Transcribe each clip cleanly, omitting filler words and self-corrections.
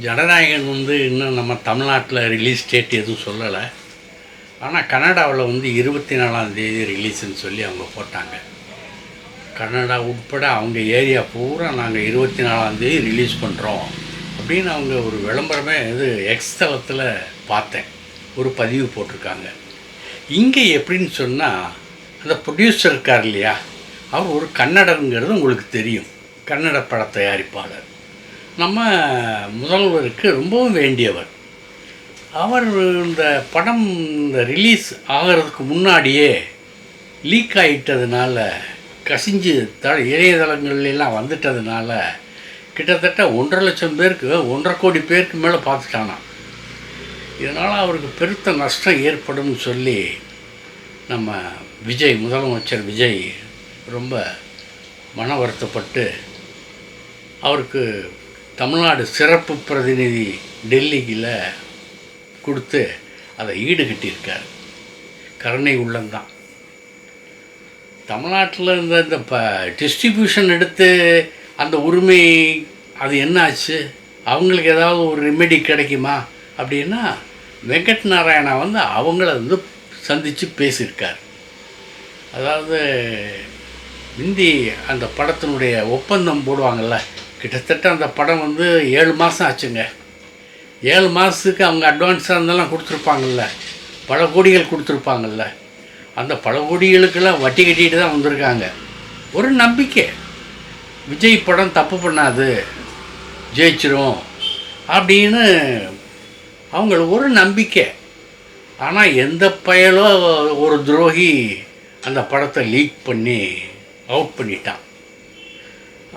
ஜனநாயகன் இன்னும் நம்ம தமிழ்நாட்டில் ரிலீஸ் டேட் எதுவும் சொல்லலை. ஆனால் கனடாவில் 24ஆம் தேதி ரிலீஸ்ன்னு சொல்லி அவங்க போட்டாங்க. கனடா உட்பட அவங்க ஏரியா பூரா நாங்கள் 24ஆம் தேதி ரிலீஸ் பண்ணுறோம் அப்படின்னு அவங்க ஒரு விளம்பரமே எக்ஸ் தளத்தில் பார்த்தேன். ஒரு பதிவு போட்டிருக்காங்க. இங்கே எப்படின்னு சொன்னால், அந்த ப்ரொடியூசர் இருக்கார் இல்லையா, அவர் ஒரு கன்னடருங்கிறது உங்களுக்கு தெரியும். கன்னட பட தயாரிப்பாளர், நம்ம முதல்வருக்கு ரொம்பவும் வேண்டியவர். அவர் இந்த படம் இந்த ரிலீஸ் ஆகிறதுக்கு முன்னாடியே லீக் ஆகிட்டதுனால, கசிஞ்சு இணையதளங்கள்லாம் வந்துட்டதுனால கிட்டத்தட்ட 1.5 லட்சம் பேருக்கு 1.5 கோடி பேருக்கு மேலே பார்த்துட்டானான். இதனால் அவருக்கு பெருத்த நஷ்டம் ஏற்படும் சொல்லி நம்ம விஜய், முதலமைச்சர் விஜய் ரொம்ப மன வருத்தப்பட்டு அவருக்கு தமிழ்நாடு சிறப்பு பிரதிநிதி டெல்லியில் கொடுத்து அதை ஈடுகட்டியிருக்கார். கருணை உள்ளந்தான். தமிழ்நாட்டில் இந்த டிஸ்ட்ரிபியூஷன் எடுத்து அந்த உரிமை அது என்ன ஆச்சு, அவங்களுக்கு ஏதாவது ஒரு ரெமெடி கிடைக்குமா அப்படின்னா, வெங்கட் நாராயணா அவங்கள சந்தித்து பேசியிருக்கார். அதாவது இந்தி அந்த படத்தினுடைய ஒப்பந்தம் போடுவாங்கள்ல, கிட்டத்தட்ட அந்த படம் 7 மாதம் ஆச்சுங்க. 7 மாதத்துக்கு அவங்க அட்வான்ஸாக இருந்தெல்லாம் கொடுத்துருப்பாங்கள்ல, பல கோடிகள் கொடுத்துருப்பாங்கள்ல, அந்த பல கோடிகளுக்கெல்லாம் வட்டி கட்டிட்டு தான் வந்திருக்காங்க. ஒரு நம்பிக்கை, விஜய் படம் தப்பு பண்ணாது, ஜெயிச்சிரும் அப்படின்னு அவங்களுக்கு ஒரு நம்பிக்கை. ஆனால் எந்த பயலோ ஒரு துரோகி அந்த படத்தை லீக் பண்ணி அவுட் பண்ணிட்டான்.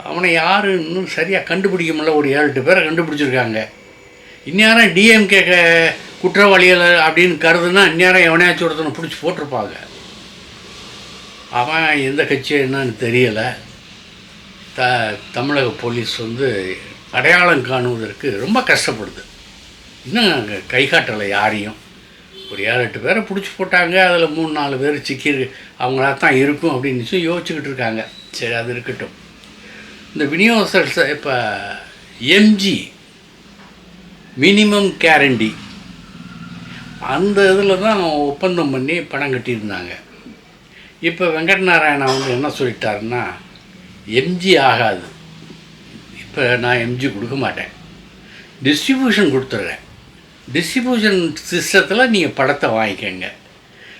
அவனை யாரும் இன்னும் சரியாக கண்டுபிடிக்க முடியல. ஒரு 7-8 பேரை கண்டுபிடிச்சிருக்காங்க. இந்நேரம் டிஎம்கே குற்றவாளிகள் அப்படின்னு கருதுனா இந்நேரம் எவனையாச்சும் ஒருத்தனை பிடிச்சி போட்டிருப்பாங்க. அவன் எந்த கட்சி என்னன்னு தெரியலை. தமிழக போலீஸ் அடையாளம் காணுவதற்கு ரொம்ப கஷ்டப்படுது. இன்னும் கை காட்டலை யாரையும். ஒரு 7-8 பேரை பிடிச்சி போட்டாங்க. அதில் 3-4 பேர் சிக்கி அவங்களா தான் இருக்கும் அப்படின்னு யோசிச்சுக்கிட்டு இருக்காங்க. சரி, அது இருக்கட்டும். இந்த விநியோகஸ்தர் இப்போ எம்ஜி மினிமம் கேரண்டி அந்த இதில் தான் ஒப்பந்தம் பண்ணி பணம் கட்டியிருந்தாங்க. இப்போ வெங்கட் நாராயணா என்ன சொல்லிட்டாருன்னா, எம்ஜி ஆகாது, இப்போ நான் எம்ஜி கொடுக்க மாட்டேன், டிஸ்ட்ரிபியூஷன் கொடுத்துட்றேன், டிஸ்ட்ரிபியூஷன் சிஸ்டத்தில் நீங்கள் படத்தை வாங்கிக்கோங்க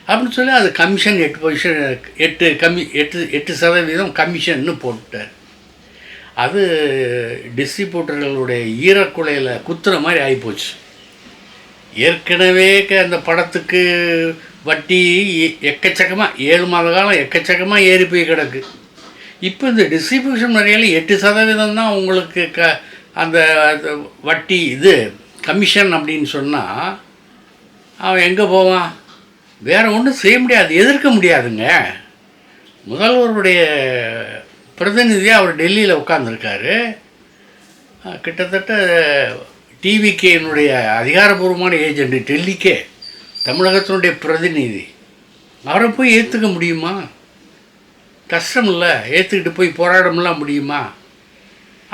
அப்படின்னு சொல்லி அது கமிஷன் 8% கமிஷன்னு போட்டுட்டார். அது டிஸ்ட்ரிபியூட்டர்களுடைய ஈரக்குலையில் குத்துற மாதிரி ஆகிப்போச்சு. ஏற்கனவே அந்த படத்துக்கு வட்டி எக்கச்சக்கமாக 7 மாத காலம் எக்கச்சக்கமாக ஏறி போய் கிடக்கு. இப்போ இந்த டிஸ்ட்ரிபியூஷன் முறையில் 8% தான் உங்களுக்கு அந்த வட்டி கமிஷன் அப்படின்னு சொன்னால் அவன் எங்கே போவான்? வேறு ஒன்றும் செய்ய முடியாது, எதிர்க்க முடியாதுங்க. முதல்வருடைய பிரதிநிதியாக அவர் டெல்லியில் உட்காந்துருக்காரு. கிட்டத்தட்ட டிவிகேனுடைய அதிகாரபூர்வமான ஏஜெண்ட் டெல்லிக்கே தமிழகத்தினுடைய பிரதிநிதி. அவரை போய் ஏற்றுக்க முடியுமா? கஷ்டம் இல்லை. ஏற்றுக்கிட்டு போய் போராடமெல்லாம் முடியுமா?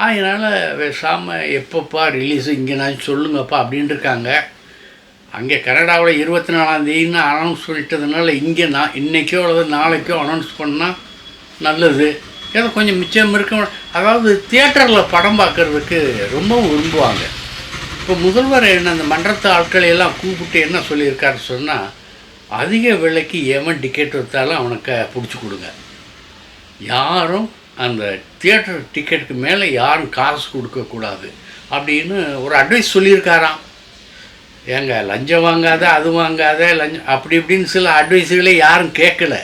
அதனால் பேசாமல் எப்பப்பா ரிலீஸு இங்கே நான் சொல்லுங்கப்பா அப்படின்ட்டு இருக்காங்க. அங்கே கனடாவில் 24ஆம் தேதின்னு அனௌன்ஸ் பண்ணிட்டதுனால இங்கே இன்றைக்கோ அல்லது நாளைக்கோ அனௌன்ஸ் பண்ணால் நல்லது. ஏதோ கொஞ்சம் மிச்சம் இருக்க. அதாவது தியேட்டரில் படம் பார்க்குறதுக்கு ரொம்பவும் விரும்புவாங்க. இப்போ முதல்வர் அந்த மன்றத்து ஆட்களையெல்லாம் கூப்பிட்டு என்ன சொல்லியிருக்காரு சொன்னால், அதிக விலைக்கு எவன் டிக்கெட் வைத்தாலும் அவனுக்கு பிடிச்சி கொடுங்க, யாரும் அந்த தியேட்டர் டிக்கெட்டுக்கு மேலே யாரும் காசு கொடுக்கக்கூடாது அப்படின்னு ஒரு அட்வைஸ் சொல்லியிருக்காராம். ஏங்க, லஞ்சம் வாங்காத, அது வாங்காத, லஞ்சம் அப்படி இப்படின்னு சில அட்வைஸுகளே யாரும் கேட்கல.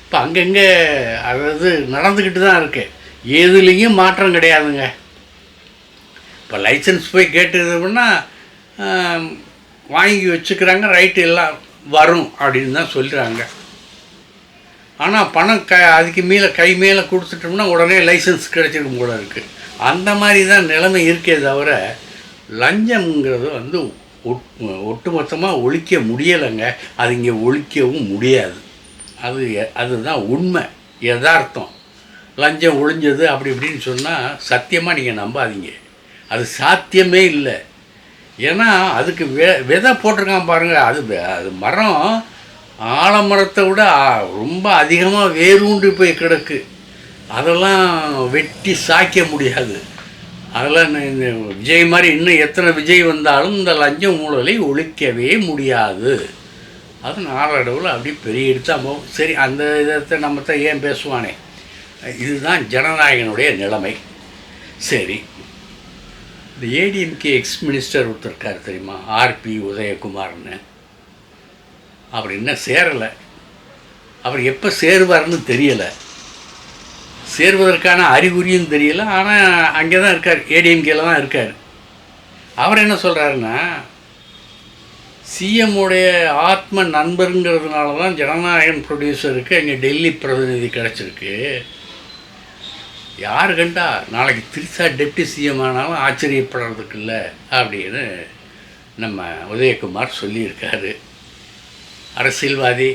இப்போ அங்கங்கே அதாவது நடந்துக்கிட்டு தான் இருக்கு. எதுலேயும் மாற்றம் கிடையாதுங்க. இப்போ லைசன்ஸ் போய் கேட்டுதுன்னா வாங்கி வச்சுக்கிறாங்க, ரைட்டு எல்லாம் வரும் அப்படின்னு தான் சொல்கிறாங்க. ஆனால் பணம் அதுக்கு கை மேலே கொடுத்துட்டோம்னா உடனே லைசன்ஸ் கிடைச்சிருக்கும் போல இருக்குது. அந்த மாதிரி தான் நிலைமை இருக்கே தவிர லஞ்சம்ங்கிறது ஒட்டுமொத்தமாக ஒழிக்க முடியலைங்க. அது இங்கே ஒழிக்கவும் முடியாது. அதுதான் உண்மை, யதார்த்தம். லஞ்சம் ஒழிஞ்சது அப்படி இப்படின்னு சொன்னால் சத்தியமாக நீங்கள் நம்பாதீங்க. அது சாத்தியமே இல்லை. ஏன்னா அதுக்கு விதை போட்டிருக்கான் பாருங்கள். அது மரம் ஆலமரத்தை விட ரொம்ப அதிகமாக வேரூன்றி போய் கிடக்கு. அதெல்லாம் வெட்டி சாய்க்க முடியாது. அதெல்லாம் இந்த விஜய் மாதிரி இன்னும் எத்தனை விஜய் வந்தாலும் இந்த லஞ்ச ஊழலை ஒழிக்கவே முடியாது. அது நாளடைவில் அப்படி பெரிய எடுத்தால் போகும். சரி, அந்த இதை நம்ம ஏன் பேசுவானே, இதுதான் ஜனநாயகனுடைய நிலைமை. சரி, இந்த ஏடிஎம்கே எக்ஸ் மினிஸ்டர் ஒருத்தர் இருக்கார் தெரியுமா, ஆர்பி உதயகுமார்னு. அவர் இன்னும் சேரலை. அவர் எப்போ சேருவார்னு தெரியலை. சேர்வதற்கான அறிகுறியும் தெரியல. ஆனால் அங்கே தான் இருக்கார், ஏடிஎம்கேல தான் இருக்கார். அவர் என்ன சொல்கிறாருன்னா, சிஎம்முடைய ஆத்ம நண்பருங்கிறதுனால தான் ஜனநாயகன் ப்ரொடியூசருக்கு அங்கே டெல்லி பிரதிநிதி கிடச்சிருக்கு. யார் கண்டா நாளைக்கு திரிசா டெப்டி சிஎம் ஆனாலும் ஆச்சரியப்படுறதுக்கு இல்லை அப்படின்னு நம்ம உதயகுமார் சொல்லியிருக்காரு. அரசியல்வாதி,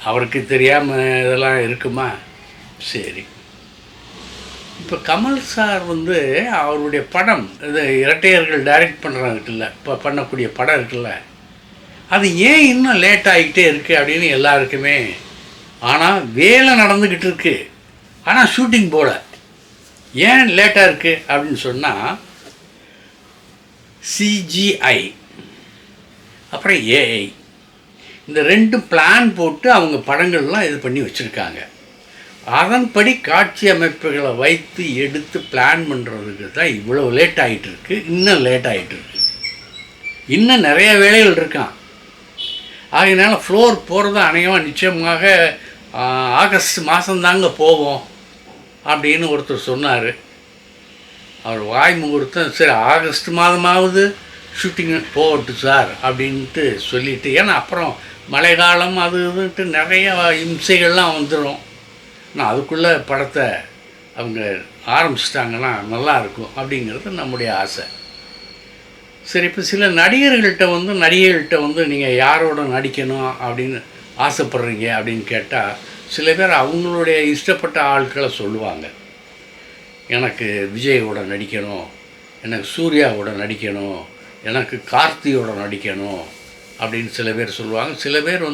அவருக்கு தெரியாமல் இதெல்லாம் இருக்குமா? சரி, இப்போ கமல் சார் அவருடைய படம், இது இரட்டையர்கள் டைரக்ட் பண்ணுறது இருக்குல்ல, இப்போ பண்ணக்கூடிய படம் இருக்குல்ல, அது ஏன் இன்னும் லேட் ஆகிக்கிட்டே இருக்குது அப்படின்னு எல்லாருக்குமே. ஆனால் வேலை நடந்துக்கிட்டு இருக்கு, ஆனால் ஷூட்டிங் போல. ஏன் லேட்டாக இருக்குது அப்படின்னு சொன்னால், சிஜிஐ அப்புறம் ஏஐ இந்த ரெண்டும் பிளான் போட்டு அவங்க படங்கள்லாம் இது பண்ணி வச்சுருக்காங்க. அதன்படி காட்சி அமைப்புகளை வைத்து எடுத்து பிளான் பண்ணுறதுக்கு தான் இவ்வளோ லேட் ஆகிட்டு இருக்கு. இன்னும் லேட் ஆகிட்டு இருக்கு. இன்னும் நிறைய வேலைகள் இருக்கான். ஆகையினால ஃப்ளோர் போகிறது அநேகமாக நிச்சயமாக ஆகஸ்ட் மாதந்தாங்க போவோம் அப்படின்னு ஒருத்தர் சொன்னார். அவர் வாய் முகூர்த்தம், சரி ஆகஸ்ட் மாதமாவது ஷூட்டிங் போகட்டும் சார் அப்படின்ட்டு சொல்லிவிட்டு, ஏன்னா அப்புறம் மழை காலம் அது இதுன்ட்டு நிறைய இம்சைகள்லாம் வந்துடும். ஆனால் அதுக்குள்ளே படத்தை அவங்க ஆரம்பிச்சிட்டாங்கன்னா நல்லாயிருக்கும் அப்படிங்கிறது நம்முடைய ஆசை. சரி, இப்போ சில நடிகர்கள்ட்ட நீங்கள் யாரோட நடிக்கணும் அப்படின்னு ஆசைப்படுறீங்க அப்படின்னு கேட்டால், சில பேர் அவங்களுடைய இஷ்டப்பட்ட ஆட்களை சொல்லுவாங்க. எனக்கு விஜயோட நடிக்கணும், எனக்கு சூர்யாவோட நடிக்கணும், எனக்கு கார்த்தியோட நடிக்கணும் அப்படின்னு சில பேர் சொல்லுவாங்க. சில பேர்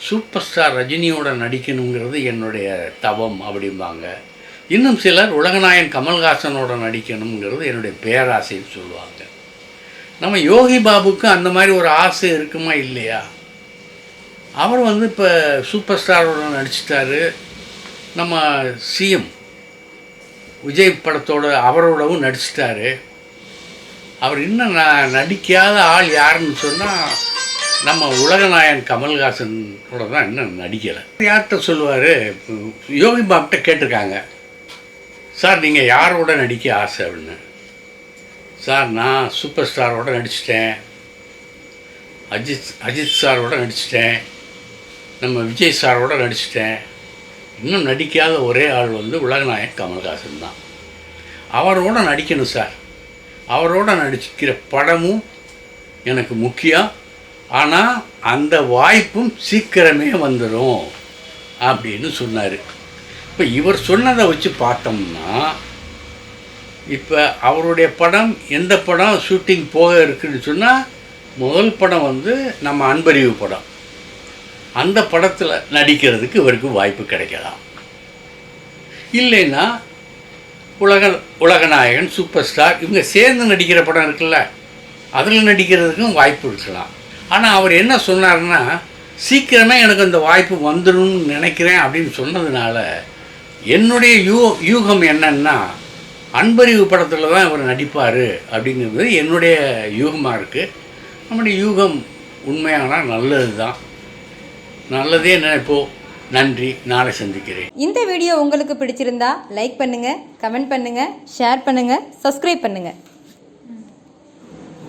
சூப்பர் ஸ்டார் ரஜினியோட நடிக்கணுங்கிறது என்னுடைய தவம் அப்படிம்பாங்க. இன்னும் சிலர் உலகநாயகன் கமல்ஹாசனோட நடிக்கணுங்கிறது என்னுடைய பேராசைன்னு சொல்லுவாங்க. நம்ம யோகி பாபுக்கு அந்த மாதிரி ஒரு ஆசை இருக்குமா இல்லையா? அவர் இப்போ சூப்பர் ஸ்டாரோட நடிச்சிட்டாரு. நம்ம சிஎம் விஜய் படத்தோட அவரோடவும் நடிச்சிட்டாரு. அவர் இன்னும் நடிக்காத ஆள் யாருன்னு சொன்னால் நம்ம உலகநாயகன் கமல்ஹாசனோட தான் இன்னும் நடிக்கலை. யார்கிட்ட சொல்லுவார், யோகி பாப்கிட்ட கேட்டிருக்காங்க, சார் நீங்கள் யாரோட நடிக்க ஆசை அப்படின்னு. சார் நான் சூப்பர் ஸ்டாரோட நடிச்சிட்டேன், அஜித் சாரோட நடிச்சிட்டேன், நம்ம விஜய் சாரோட நடிச்சிட்டேன். இன்னும் நடிக்காத ஒரே ஆள் உலகநாயகன் கமல்ஹாசன் தான். அவரோட நடிக்கணும் சார். அவரோட நடிக்கிற படமும் எனக்கு முக்கியம். ஆனால் அந்த வாய்ப்பும் சீக்கிரமே வந்துடும் அப்படின்னு சொன்னார். இப்போ இவர் சொன்னதை வச்சு பார்த்தோம்னா, இப்போ அவருடைய படம் எந்த படம் ஷூட்டிங் போக இருக்குதுன்னு சொன்னால், முதல் படம் நம்ம அன்பறிவு படம். அந்த படத்தில் நடிக்கிறதுக்கு இவருக்கு வாய்ப்பு கிடைக்கலாம். இல்லைன்னா உலகநாயகன், சூப்பர் ஸ்டார் இவங்க சேர்ந்து நடிக்கிற படம் இருக்குல்ல, அதில் நடிக்கிறதுக்கும் வாய்ப்பு இருக்கலாம். ஆனால் அவர் என்ன சொன்னார்னா, சீக்கிரமே எனக்கு அந்த வாய்ப்பு வந்துடும்னு நினைக்கிறேன் அப்படின்னு சொன்னதுனால என்னுடைய யூகம் என்னன்னா, அன்பறிவு படத்தில் தான் இவர் நடிப்பார் அப்படிங்கிறது என்னுடைய யூகமாக இருக்குது. நம்முடைய யூகம் உண்மையானால் நல்லது தான். நல்லதே நினைப்போம். நன்றி, நாளை சந்திக்கிறேன். இந்த வீடியோ உங்களுக்கு பிடிச்சிருந்தா லைக் பண்ணுங்கள், கமெண்ட் பண்ணுங்கள், ஷேர் பண்ணுங்கள், சப்ஸ்கிரைப் பண்ணுங்கள்.